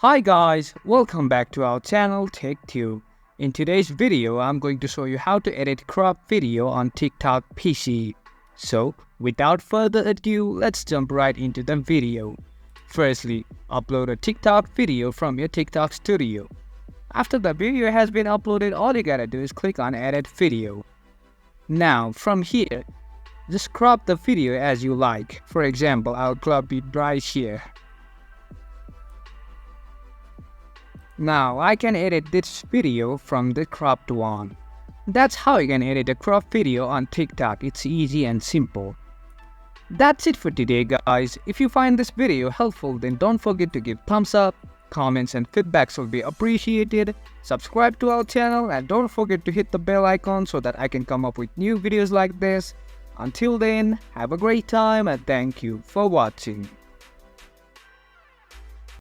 Hi guys, welcome back to our channel TechTube. In today's video, I'm going to show you how to edit crop video on TikTok PC. So, without further ado, let's jump right into the video. Firstly, upload a TikTok video from your TikTok studio. After the video has been uploaded, all you gotta do is click on Edit Video. Now, from here, just crop the video as you like. For example, I'll crop it right here. Now I can edit this video from the cropped one. That's how you can edit a cropped video on TikTok. It's easy and simple. That's it for today guys. If you find this video helpful, then don't forget to give thumbs up. Comments and feedbacks will be appreciated. Subscribe to our channel and don't forget to hit the bell icon so that I can come up with new videos like this. Until then, have a great time and thank you for watching.